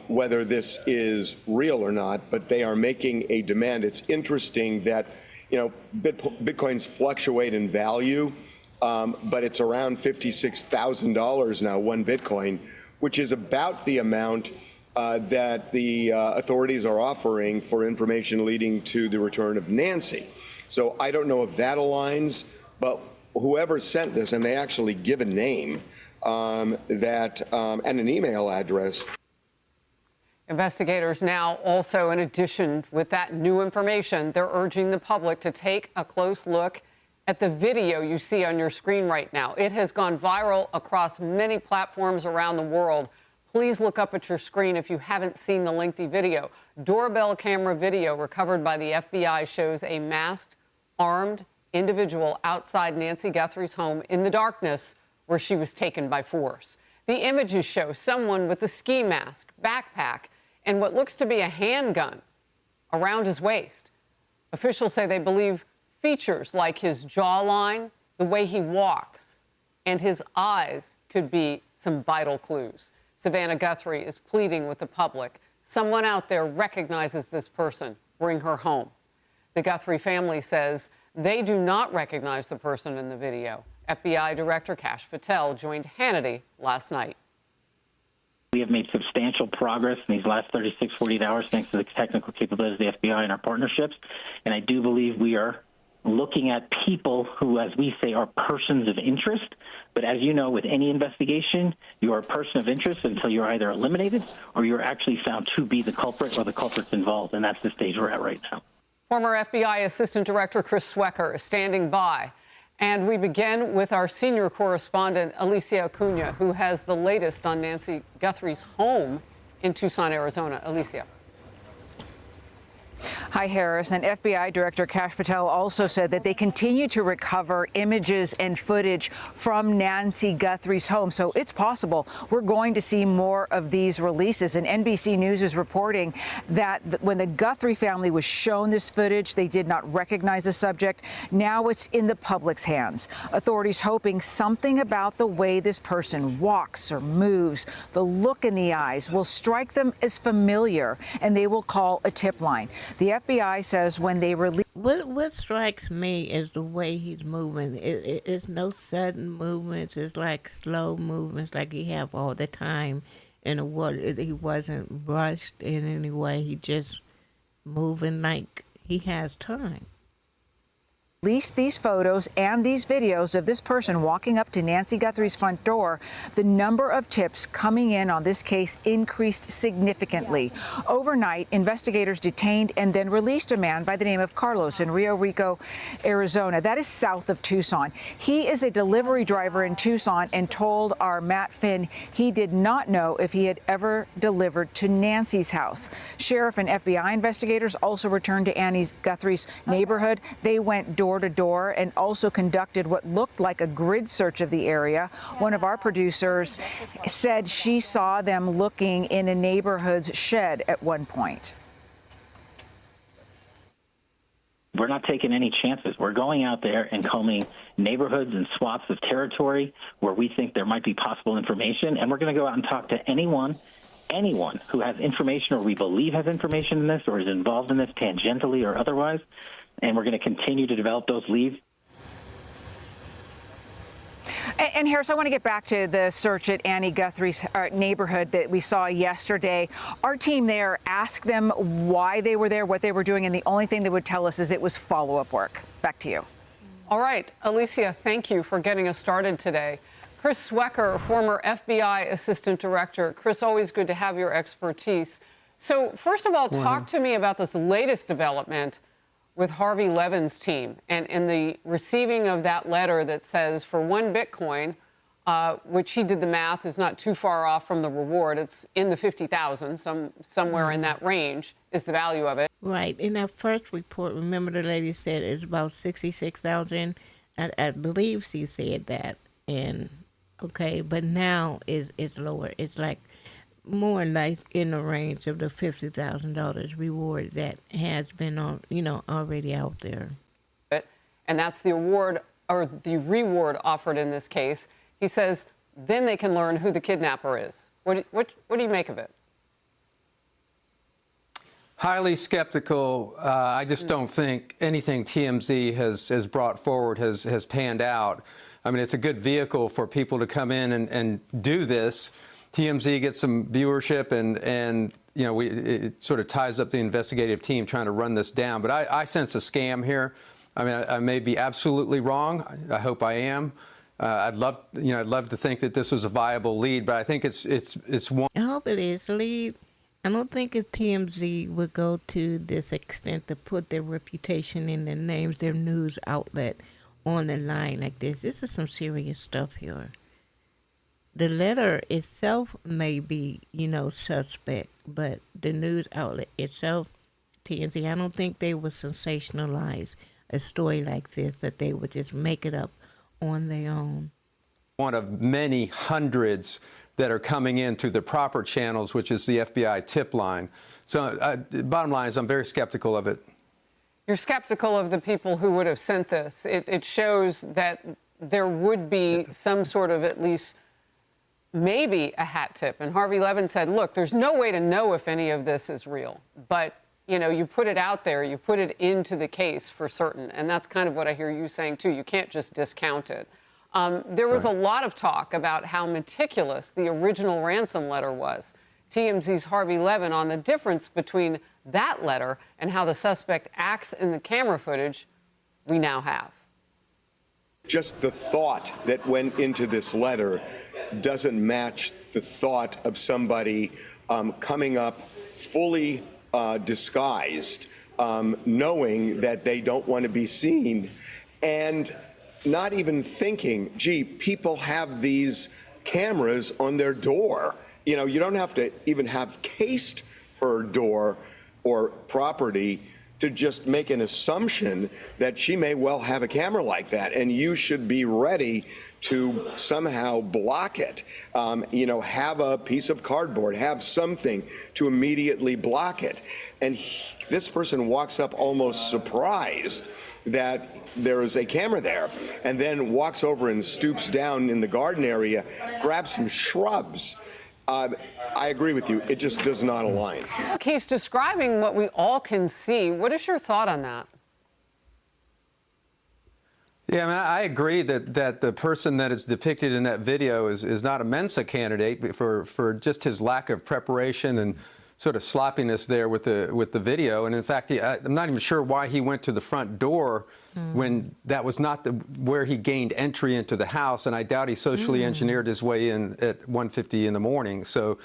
whether this is real or not, but they are making a demand. It's interesting that, Bitcoins fluctuate in value, but it's around $56,000 now, one Bitcoin, which is about the amount that the authorities are offering for information leading to the return of Nancy. So I don't know if that aligns, but whoever sent this, and they actually give a name and an email address. Investigators now also, in addition with that new information, they're urging the public to take a close look at the video you see on your screen right now. It has gone viral across many platforms around the world. Please look up at your screen if you haven't seen the lengthy video. Doorbell camera video recovered by the FBI shows a masked, armed individual outside Nancy Guthrie's home in the darkness where she was taken by force. The images show someone with a ski mask, backpack, and what looks to be a handgun around his waist. Officials say they believe features like his jawline, the way he walks, and his eyes could be some vital clues. Savannah Guthrie is pleading with the public. Someone out there recognizes this person. Bring her home. The Guthrie family says they do not recognize the person in the video. FBI Director Kash Patel joined Hannity last night. We have made substantial progress in these last 36, 48 hours thanks to the technical capabilities of the FBI and our partnerships. And I do believe we are looking at people who, as we say, are persons of interest. But as you know, with any investigation, you are a person of interest until you're either eliminated or you're actually found to be the culprit or the culprits involved. And that's the stage we're at right now. Former FBI Assistant Director Chris Swecker is standing by. And we begin with our senior correspondent, Alicia Acuna, who has the latest on Nancy Guthrie's home in Tucson, Arizona. Alicia. Hi, Harris. And FBI Director Kash Patel also said that they continue to recover images and footage from Nancy Guthrie's home. So it's possible we're going to see more of these releases. And NBC News is reporting that when the Guthrie family was shown this footage, they did not recognize the subject. Now it's in the public's hands. Authorities hoping something about the way this person walks or moves, the look in the eyes, will strike them as familiar, and they will call a tip line. The FBI says when they release... What strikes me is the way he's moving. It's no sudden movements. It's like slow movements like he have all the time in the water. He wasn't rushed in any way. He just moving like he has time. Released these photos and these videos of this person walking up to Nancy Guthrie's front door, the number of tips coming in on this case increased significantly. Overnight, investigators detained and then released a man by the name of Carlos in Rio Rico, Arizona. That is south of Tucson. He is a delivery driver in Tucson and told our Matt Finn he did not know if he had ever delivered to Nancy's house. Sheriff and FBI investigators also returned to Annie Guthrie's neighborhood. They went door to door and also conducted what looked like a grid search of the area. One of our producers said she saw them looking in a neighborhood's shed at one point. We're not taking any chances. We're going out there and combing neighborhoods and swaths of territory where we think there might be possible information, and we're going to go out and talk to anyone who has information or we believe has information in this or is involved in this tangentially or otherwise. And we're going to continue to develop those leads. And Harris, I want to get back to the search at Annie Guthrie's neighborhood that we saw yesterday. Our team there asked them why they were there, what they were doing, and the only thing they would tell us is it was follow-up work. Back to you. All right, Alicia, thank you for getting us started today. Chris Swecker, former FBI Assistant Director. Chris, always good to have your expertise. So first of all, talk to me about this latest development with Harvey Levin's team and the receiving of that letter that says for one Bitcoin, which he did the math, is not too far off from the reward. It's in the 50,000, somewhere in that range is the value of it. Right. In that first report, remember the lady said it's about 66,000. I believe she said that. And okay, but now it's lower. It's like more like in the range of the $50,000 reward that has been already out there. and that's the award or the reward offered in this case. He says then they can learn who the kidnapper is. What do you make of it? Highly skeptical. I just don't think anything TMZ has brought forward has panned out. I mean, it's a good vehicle for people to come in and do this. TMZ gets some viewership, and you know, it sort of ties up the investigative team trying to run this down. But I sense a scam here. I mean, I may be absolutely wrong. I hope I am. I'd love to think that this was a viable lead, but I think it's one. I hope it is lead. I don't think if TMZ would go to this extent to put their reputation and their names, their news outlet on the line like this. This is some serious stuff here. The letter itself may be, suspect, but the news outlet itself, TMZ, I don't think they would sensationalize a story like this, that they would just make it up on their own. One of many hundreds that are coming in through the proper channels, which is the FBI tip line. So bottom line is I'm very skeptical of it. You're skeptical of the people who would have sent this. It shows that there would be some sort of, at least maybe, a hat tip. And Harvey Levin said, look, there's no way to know if any of this is real. But, you put it out there, you put it into the case for certain. And that's kind of what I hear you saying, too. You can't just discount it. There was a lot of talk about how meticulous the original ransom letter was. TMZ's Harvey Levin on the difference between that letter and how the suspect acts in the camera footage we now have. Just the thought that went into this letter doesn't match the thought of somebody coming up fully disguised, knowing that they don't want to be seen, and not even thinking, gee, people have these cameras on their door. You don't have to even have cased her door or property to just make an assumption that she may well have a camera like that, and you should be ready to somehow block it. Have a piece of cardboard, have something to immediately block it. And this person walks up almost surprised that there is a camera there, and then walks over and stoops down in the garden area, grabs some shrubs. I agree with you. It just does not align. Look, he's describing what we all can see. What is your thought on that? Yeah, I mean, I agree that the person that is depicted in that video is not a Mensa candidate for just his lack of preparation and sort of sloppiness there with the video. And in fact, I'm not even sure why he went to the front door when that was not where he gained entry into the house. And I doubt he socially engineered his way in at 1:50 in the morning. So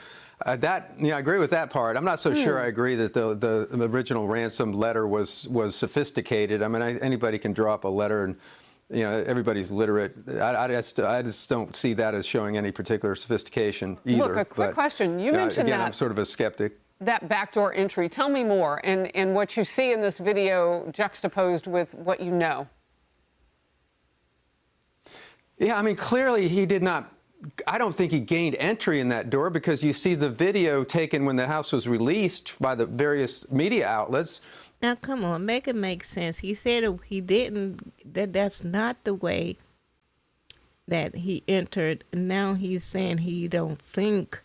I agree with that part. I'm not so sure I agree that the original ransom letter was sophisticated. I mean, anybody can draw up a letter, and everybody's literate. I just don't see that as showing any particular sophistication either. Look, a quick question. You mentioned again, that. I'm sort of a skeptic. That backdoor entry. Tell me more, and what you see in this video juxtaposed with what you know. Yeah, I mean, clearly he did not. I don't think he gained entry in that door, because you see the video taken when the house was released by the various media outlets. Now, come on, make it make sense. He said he didn't, that's not the way that he entered. Now he's saying he don't think.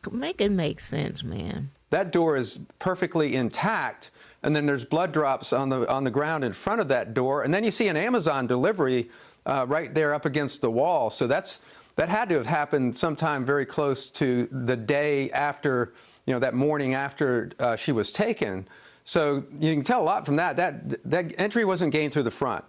Make it make sense, man. That door is perfectly intact, and then there's blood drops on the ground in front of that door, and then you see an Amazon delivery right there up against the wall. So that had to have happened sometime very close to the day after, that morning after she was taken. So you can tell a lot from that. That entry wasn't gained through the front.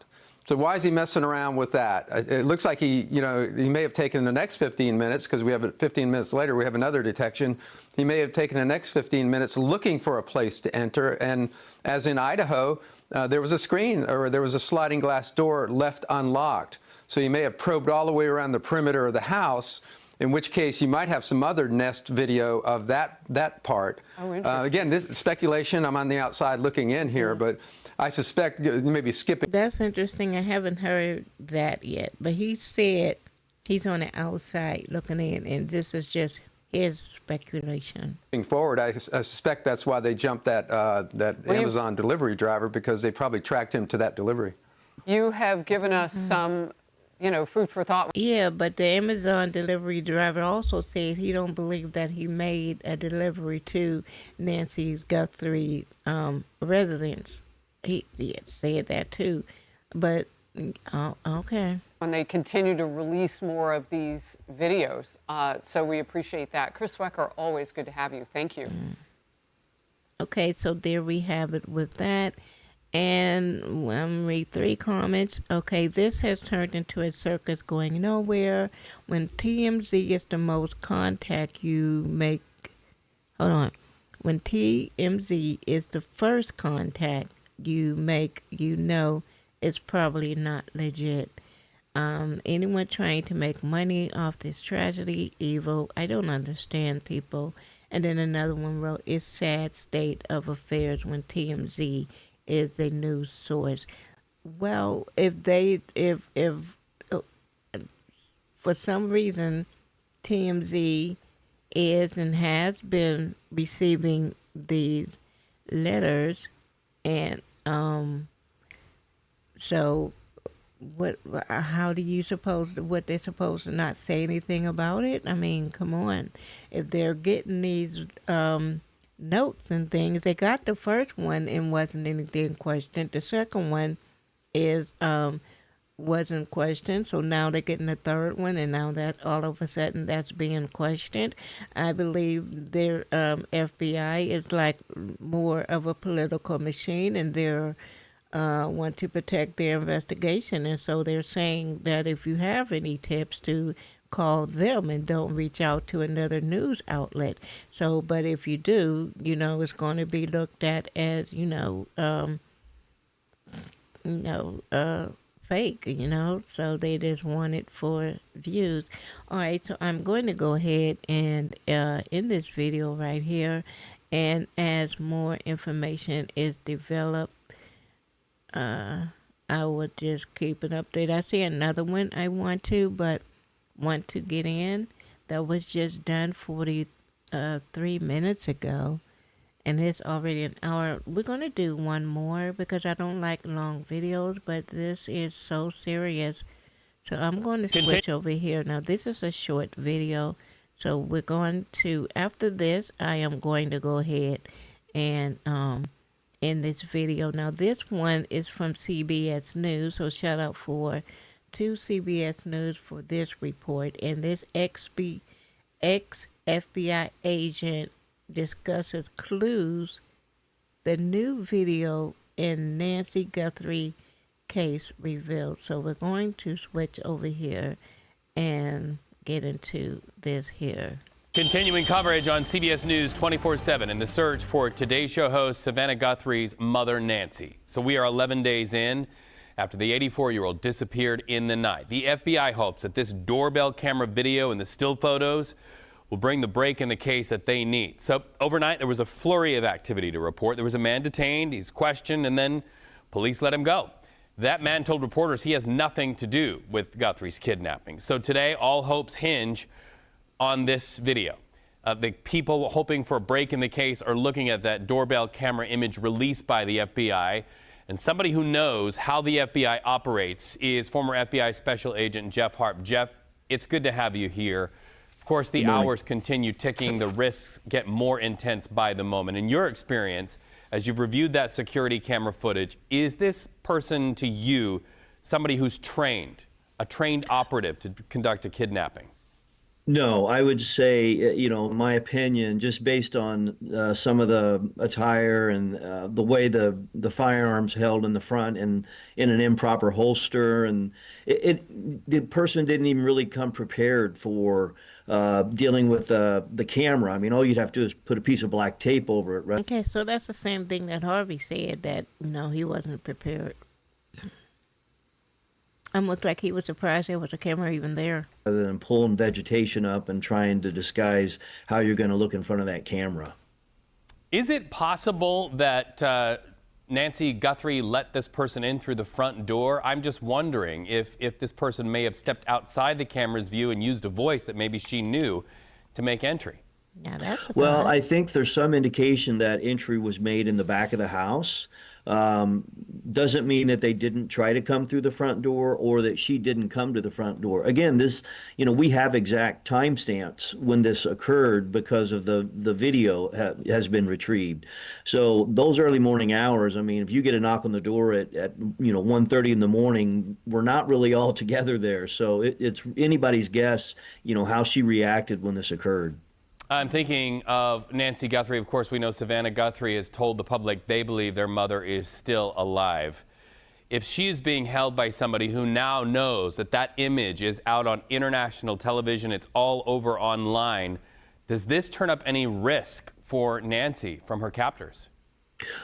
So why is he messing around with that? It looks like he may have taken the next 15 minutes, because we have 15 minutes later, we have another detection. He may have taken the next 15 minutes looking for a place to enter. And as in Idaho, there was a screen, or there was a sliding glass door left unlocked. So he may have probed all the way around the perimeter of the house, in which case you might have some other nest video of that part. Oh, interesting. Again, this is speculation. I'm on the outside looking in here, but I suspect you may be skipping. That's interesting. I haven't heard that yet. But he said he's on the outside looking in, and this is just his speculation. Moving forward, I suspect that's why they jumped that Amazon delivery driver, because they probably tracked him to that delivery. You have given us some, food for thought. Yeah, but the Amazon delivery driver also said he don't believe that he made a delivery to Nancy Guthrie residence. He said that too, but okay. When they continue to release more of these videos, so we appreciate that. Chris Wecker, always good to have you. Thank you. Okay, so there we have it with that. And I'm going to read 3 comments. Okay, this has turned into a circus going nowhere. When TMZ is the most contact you make. Hold on. When TMZ is the first contact you make, it's probably not legit. Anyone trying to make money off this tragedy, evil. I don't understand people. And then another one wrote, it's sad state of affairs when TMZ is a news source. Well, if for some reason TMZ is and has been receiving these letters, and so how do you suppose what they're supposed to not say anything about it? I mean, come on. If they're getting these notes and things, they got the first one and wasn't anything questioned. The second one is wasn't questioned, so now they're getting the third one, and now that all of a sudden that's being questioned. I believe their FBI is like more of a political machine, and they're want to protect their investigation, and so they're saying that if you have any tips to call them and don't reach out to another news outlet. So, but if you do, it's going to be looked at as fake, so they just want it for views. All right, so I'm going to go ahead and in this video right here, and as more information is developed, I will just keep an update. I see another one I want to get in that was just done 43 minutes ago, and it's already an hour. We're going to do one more because I don't like long videos, but this is so serious. So I'm going to switch over here. Now, this is a short video, so we're going to, after this, I am going to go ahead and in this video. Now, this one is from CBS News, so shout out to CBS News for this report. And this ex-FBI agent discusses clues the new video in Nancy Guthrie case revealed. So we're going to switch over here and get into this here. Continuing coverage on CBS News 24/7 in the search for Today Show host Savannah Guthrie's mother, Nancy. So we are 11 days in after the 84-year-old disappeared in the night. The FBI hopes that this doorbell camera video and the still photos will bring the break in the case that they need. So overnight, there was a flurry of activity to report. There was a man detained, he's questioned, and then police let him go. That man told reporters he has nothing to do with Guthrie's kidnapping. So today, all hopes hinge on this video. The people hoping for a break in the case are looking at that doorbell camera image released by the FBI. And somebody who knows how the FBI operates is former FBI Special Agent Jeff Harp. Jeff, it's good to have you here. Of course, the hours continue ticking. The risks get more intense by the moment. In your experience, as you've reviewed that security camera footage, is this person to you somebody who's trained, a trained operative to conduct a kidnapping? No, I would say, my opinion, just based on some of the attire and the way the firearms held in the front and in an improper holster, and the person didn't even really come prepared for dealing with the camera. I mean, all you'd have to do is put a piece of black tape over it, right? Okay, so that's the same thing that Harvey said, that he wasn't prepared. Almost like he was surprised there was a camera even there. Rather than pulling vegetation up and trying to disguise how you're going to look in front of that camera. Is it possible that Nancy Guthrie let this person in through the front door? I'm just wondering if this person may have stepped outside the camera's view and used a voice that maybe she knew to make entry. Now that's well, I think there's some indication that entry was made in the back of the house. doesn't mean that they didn't try to come through the front door or that she didn't come to the front door. Again, this, we have exact timestamps when this occurred because of the video has been retrieved. So those early morning hours, I mean, if you get a knock on the door at 1:30 in the morning, we're not really all together there. So it's anybody's guess, how she reacted when this occurred. I'm thinking of Nancy Guthrie. Of course, we know Savannah Guthrie has told the public they believe their mother is still alive. If she is being held by somebody who now knows that that image is out on international television, it's all over online, does this turn up any risk for Nancy from her captors?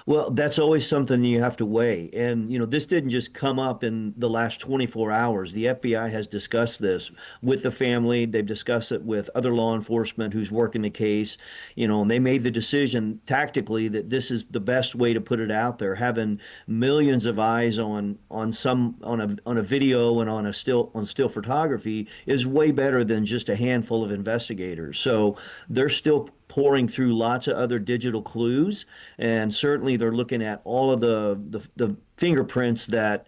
Well, that's always something you have to weigh. And, this didn't just come up in the last 24 hours. The FBI has discussed this with the family. They've discussed it with other law enforcement who's working the case, and they made the decision tactically that this is the best way to put it out there. Having millions of eyes on a video and on still photography is way better than just a handful of investigators. So they're still pouring through lots of other digital clues, and certainly they're looking at all of the fingerprints that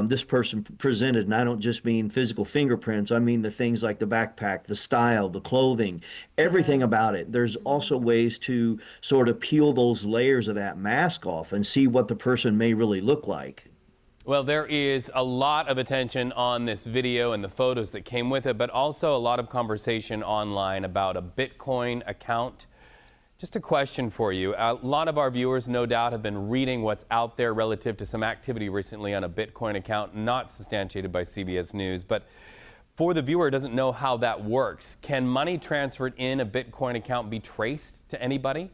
this person presented. And I don't just mean physical fingerprints. I mean the things like the backpack, the style, the clothing, everything about it. There's also ways to sort of peel those layers of that mask off and see what the person may really look like. Well, there is a lot of attention on this video and the photos that came with it, but also a lot of conversation online about a Bitcoin account. Just a question for you. A lot of our viewers, no doubt, have been reading what's out there relative to some activity recently on a Bitcoin account, not substantiated by CBS News. But for the viewer who doesn't know how that works, can money transferred in a Bitcoin account be traced to anybody?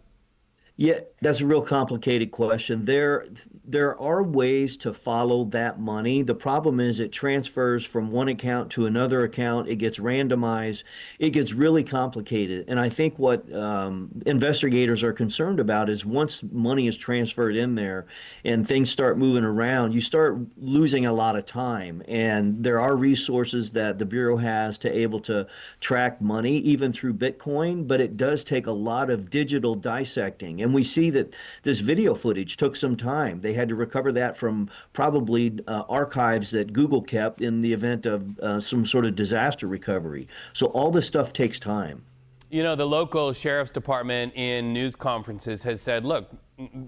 Yeah, that's a real complicated question. There are ways to follow that money. The problem is it transfers from one account to another account. It gets randomized. It gets really complicated. And I think what investigators are concerned about is once money is transferred in there and things start moving around, you start losing a lot of time. And there are resources that the Bureau has to able to track money, even through Bitcoin, but it does take a lot of digital dissecting. And we see that this video footage took some time. They had to recover that from probably archives that Google kept in the event of some sort of disaster recovery. So all this stuff takes time. The local sheriff's department in news conferences has said, look,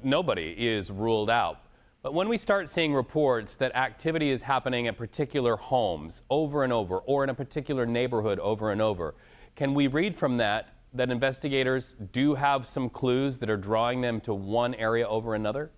nobody is ruled out. But when we start seeing reports that activity is happening at particular homes over and over, or in a particular neighborhood over and over, can we read from that investigators do have some clues that are drawing them to one area over another?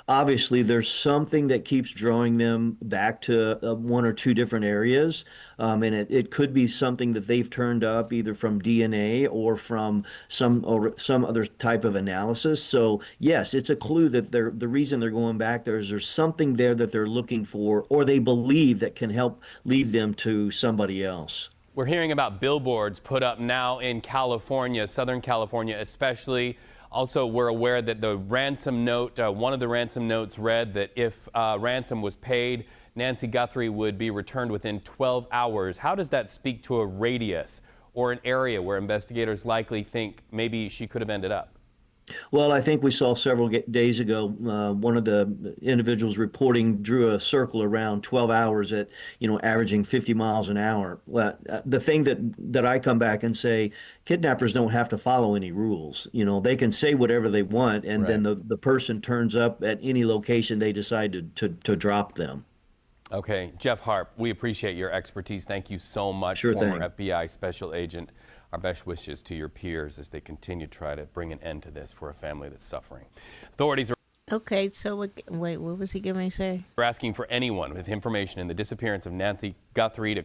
Obviously, there's something that keeps drawing them back to one or two different areas. And it could be something that they've turned up either from DNA or from some other type of analysis. So yes, it's a clue that the reason they're going back there is there's something there that they're looking for, or they believe that can help lead them to somebody else. We're hearing about billboards put up now in California, Southern California especially. Also, we're aware that the ransom note, one of the ransom notes read that if ransom was paid, Nancy Guthrie would be returned within 12 hours. How does that speak to a radius or an area where investigators likely think maybe she could have ended up? Well, I think we saw several days ago, one of the individuals reporting drew a circle around 12 hours at, averaging 50 miles an hour. Well, the thing that I come back and say, kidnappers don't have to follow any rules. They can say whatever they want, and then the person turns up at any location they decide to drop them. Okay, Jeff Harp, we appreciate your expertise. Thank you so much, Sure former thing. FBI Special Agent. Our best wishes to your peers as they continue to try to bring an end to this for a family that's suffering. Authorities are Okay, so wait, what was he going to say? asking for anyone with information in the disappearance of Nancy Guthrie to...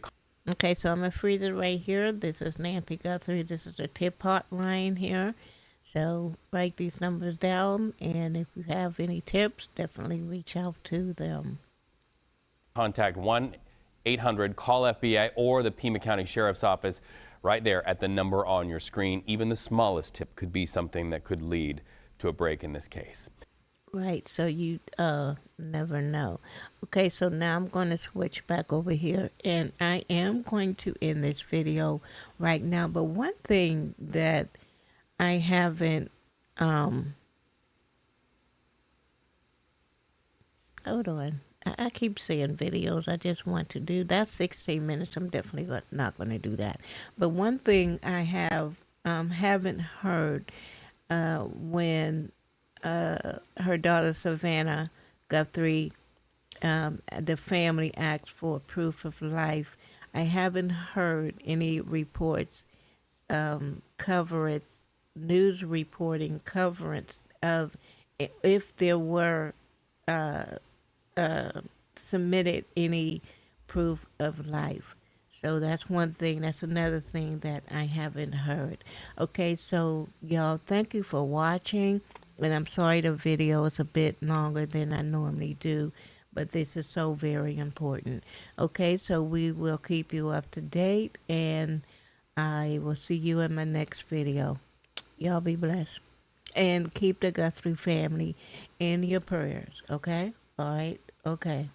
Okay, so I'm going to freeze it right here. This is Nancy Guthrie. This is the tip hotline here. So write these numbers down, and if you have any tips, definitely reach out to them. Contact 1-800-CALL-FBI or the Pima County Sheriff's Office right there at the number on your screen. Even the smallest tip could be something that could lead to a break in this case. Right, so you never know. Okay, so now I'm going to switch back over here, and I am going to end this video right now. But one thing that I haven't Hold on. I keep seeing videos. I just want to do that's 16 minutes. I'm definitely not going to do that. But one thing I haven't heard when her daughter Savannah Guthrie, the family asked for proof of life. I haven't heard any reports, coverage, news reporting coverage of if there were submitted any proof of life. So that's one thing. That's another thing that I haven't heard. Okay, so y'all, thank you for watching. And I'm sorry the video is a bit longer than I normally do, but this is so very important. Okay, so we will keep you up to date, and I will see you in my next video. Y'all be blessed. And keep the Guthrie family in your prayers, okay? All right? Okay.